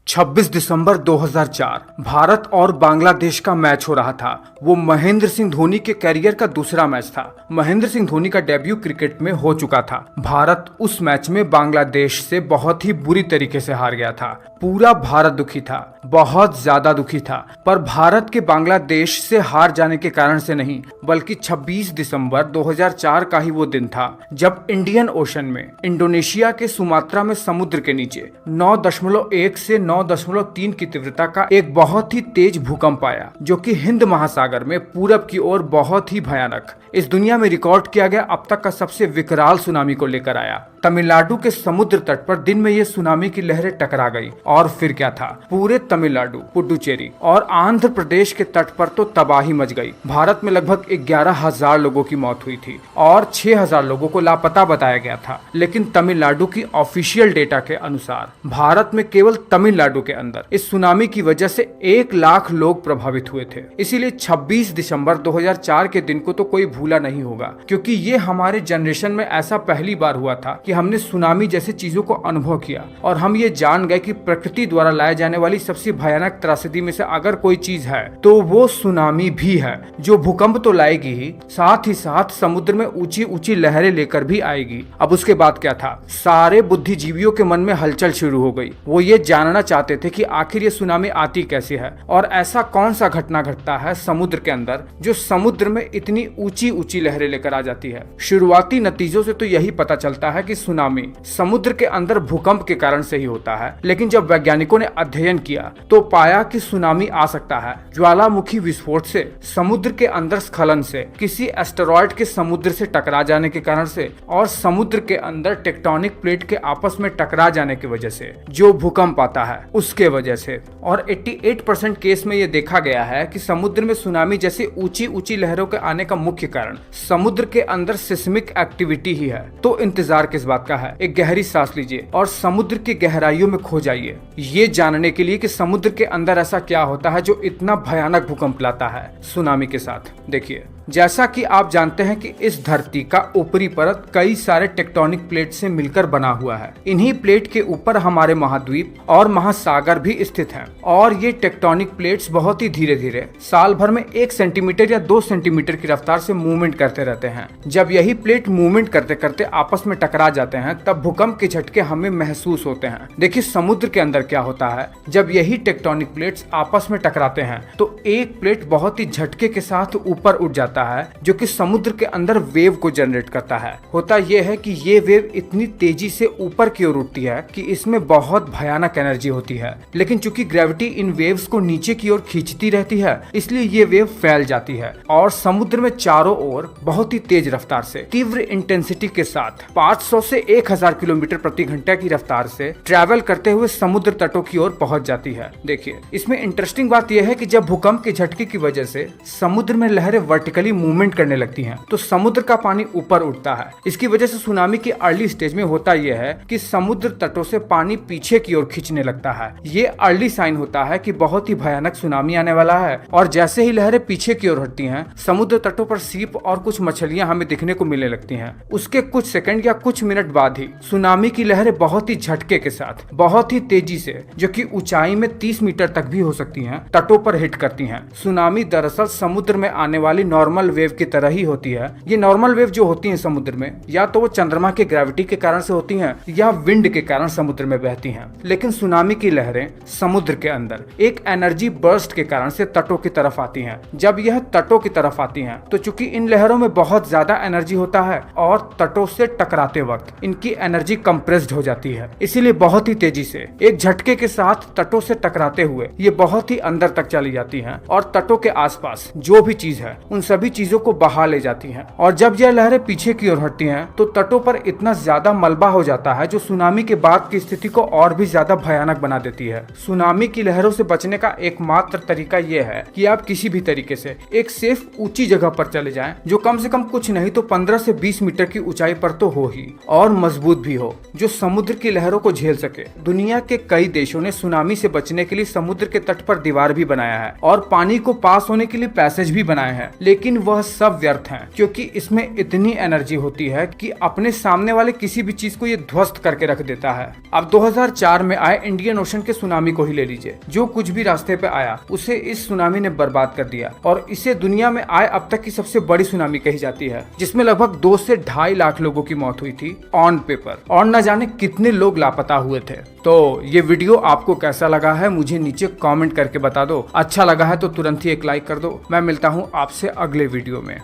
26 दिसंबर 2004 भारत और बांग्लादेश का मैच हो रहा था। वो महेंद्र सिंह धोनी के कैरियर का दूसरा मैच था। महेंद्र सिंह धोनी का डेब्यू क्रिकेट में हो चुका था। भारत उस मैच में बांग्लादेश से बहुत ही बुरी तरीके से हार गया था। पूरा भारत दुखी था, बहुत ज्यादा दुखी था। पर भारत के बांग्लादेश से हार जाने के कारण से नहीं, बल्कि 26 दिसंबर 2004 का ही वो दिन था जब इंडियन ओशन में इंडोनेशिया के सुमात्रा में समुद्र के नीचे 9.1 से 9.3 की तीव्रता का एक बहुत ही तेज भूकंप आया, जो कि हिंद महासागर में पूरब की ओर बहुत ही भयानक, इस दुनिया में रिकॉर्ड किया गया अब तक का सबसे विकराल सुनामी को लेकर आया। तमिलनाडु के समुद्र तट पर दिन में ये सुनामी की लहरें टकरा गई और फिर क्या था, पूरे तमिलनाडु, पुडुचेरी और आंध्र प्रदेश के तट पर तो तबाही मच गई। भारत में लगभग 11,000 लोगों की मौत हुई थी और 6,000 लोगों को लापता बताया गया था। लेकिन तमिलनाडु की ऑफिशियल डेटा के अनुसार भारत में केवल तमिलनाडु के अंदर इस सुनामी की वजह से 1 लाख लोग प्रभावित हुए थे। इसीलिए 26 दिसंबर 2004 के दिन को तो कोई भूला नहीं होगा, क्योंकि ये हमारे जनरेशन में ऐसा पहली बार हुआ था कि हमने सुनामी जैसी चीजों को अनुभव किया और हम ये जान गए कि प्रकृति द्वारा लाए जाने वाली सबसे भयानक त्रासदी में से अगर कोई चीज है तो वो सुनामी भी है, जो भूकंप तो लाएगी ही, साथ ही साथ समुद्र में ऊंची ऊंची लहरें लेकर भी आएगी। अब उसके बाद क्या था, सारे बुद्धिजीवियों के मन में हलचल शुरू हो गई। वो ये जानना चाहते थे कि आखिर ये सुनामी आती कैसे है और ऐसा कौन सा घटना घटता है समुद्र के अंदर जो समुद्र में इतनी ऊंची ऊंची लहरें लेकर आ जाती है। शुरुआती नतीजों से तो यही पता चलता है कि सुनामी समुद्र के अंदर भूकंप के कारण से ही होता है, लेकिन जब वैज्ञानिकों ने अध्ययन किया तो पाया कि सुनामी आ सकता है ज्वालामुखी विस्फोट से, समुद्र के अंदर स्खलन से, किसी एस्टेरॉयड के समुद्र से टकरा जाने के कारण से और समुद्र के अंदर टेक्टोनिक प्लेट के आपस में टकरा जाने की वजह से जो भूकंप आता है उसके वजह से। और 88% केस में यह देखा गया है कि समुद्र में सुनामी जैसी ऊंची ऊंची लहरों के आने का मुख्य कारण समुद्र के अंदर सिस्मिक एक्टिविटी ही है। तो इंतजार किस बात का है, एक गहरी सांस लीजिए और समुद्र की गहराइयों में खो जाइए, ये जानने के लिए कि समुद्र के अंदर ऐसा क्या होता है जो इतना भयानक भूकंप लाता है सुनामी के साथ। देखिए, जैसा कि आप जानते हैं कि इस धरती का ऊपरी परत कई सारे टेक्टोनिक प्लेट से मिलकर बना हुआ है। इन्हीं प्लेट के ऊपर हमारे महाद्वीप और महासागर भी स्थित हैं और ये टेक्टोनिक प्लेट्स बहुत ही धीरे धीरे साल भर में 1 सेंटीमीटर या 2 सेंटीमीटर की रफ्तार से मूवमेंट करते रहते हैं। जब यही प्लेट मूवमेंट करते करते आपस में टकरा जाते हैं तब भूकंप के झटके हमें महसूस होते हैं। देखिए, समुद्र के अंदर क्या होता है, जब यही टेक्टोनिक प्लेट्स आपस में टकराते हैं तो एक प्लेट बहुत ही झटके के साथ ऊपर उठ जाता है, जो कि समुद्र के अंदर वेव को जनरेट करता है। होता यह है कि ये वेव इतनी तेजी से ऊपर की ओर उठती है कि इसमें बहुत भयानक एनर्जी होती है, लेकिन चूंकि ग्रेविटी इन वेव्स को नीचे की ओर खींचती रहती है, इसलिए ये वेव फैल जाती है और समुद्र में चारों ओर बहुत ही तेज रफ्तार से, तीव्र इंटेंसिटी के साथ 500 से 1000 किलोमीटर प्रति घंटा की रफ्तार से ट्रैवल करते हुए समुद्र तटों की ओर पहुंच जाती है। देखिए, इसमें इंटरेस्टिंग बात यह है कि जब भूकंप के झटके की वजह से समुद्र में लहरें वर्टिकली मूवमेंट करने लगती हैं, तो समुद्र का पानी ऊपर उठता है। इसकी वजह से सुनामी की अर्ली स्टेज में होता यह है कि समुद्र तटों से पानी पीछे की ओर खींचने लगता है। ये अर्ली साइन होता है कि बहुत ही भयानक सुनामी आने वाला है। और जैसे ही लहरें पीछे की ओर हटती हैं, समुद्र तटों पर सीप और कुछ मछलियां हमें दिखने को मिलने लगती हैं। उसके कुछ सेकंड या कुछ मिनट बाद ही सुनामी की लहरें बहुत ही झटके के साथ, बहुत ही तेजी से, जो कि ऊंचाई में 30 मीटर तक भी हो सकती हैं, तटों पर हिट करती हैं। सुनामी दरअसल समुद्र में आने वाली नॉर्मल वेव की तरह ही होती है। ये नॉर्मल वेव जो होती हैं समुद्र में, या तो वो चंद्रमा के ग्रेविटी के कारण से होती हैं या विंड के कारण समुद्र में बहती हैं। लेकिन सुनामी की लहरें समुद्र के अंदर एक एनर्जी बर्स्ट के कारण से तटों की तरफ आती हैं। जब यह तटों की तरफ आती हैं, तो चूंकि इन लहरों में बहुत ज्यादा एनर्जी होता है और तटों से टकराते वक्त इनकी एनर्जी कंप्रेस्ड हो जाती है, इसीलिए बहुत ही तेजी से एक झटके के साथ तटों से टकराते हुए ये बहुत ही अंदर तक चली जाती हैं और तटों के आसपास जो भी चीज है उन सभी चीजों को बहा ले जाती हैं। और जब यह लहरें पीछे की ओर हटती हैं तो तटों पर इतना ज्यादा मलबा हो जाता है जो सुनामी के बाद की स्थिति को और भी ज्यादा भयानक बना देती है। सुनामी की लहरों से बचने का एकमात्र तरीका यह है कि आप किसी भी तरीके से एक सेफ ऊंची जगह पर चले जाएं, जो कम से कम कुछ नहीं तो 15 से 20 मीटर की ऊंचाई पर तो हो ही, और मजबूत भी हो, जो समुद्र की लहरों को झेल सके। दुनिया के कई देशों ने सुनामी से बचने के लिए समुद्र के तट पर दीवार भी बनाया है और पानी को पास होने के लिए पैसेज भी बनाए हैं, लेकिन लेकिन वह सब व्यर्थ हैं, क्योंकि इसमें इतनी एनर्जी होती है कि अपने सामने वाले किसी भी चीज को ये ध्वस्त करके रख देता है। अब 2004 में आए इंडियन ओशन के सुनामी को ही ले लीजिए। जो कुछ भी रास्ते पे आया उसे इस सुनामी ने बर्बाद कर दिया और इसे दुनिया में आए अब तक की सबसे बड़ी सुनामी कही जाती है, जिसमें लगभग 2 से 2.5 लाख लोगों की मौत हुई थी ऑन पेपर, और न जाने कितने लोग लापता हुए थे। तो ये वीडियो आपको कैसा लगा है मुझे नीचे कमेंट करके बता दो। अच्छा लगा है तो तुरंत ही एक लाइक कर दो। मैं मिलता हूँ आपसे अगले वीडियो में।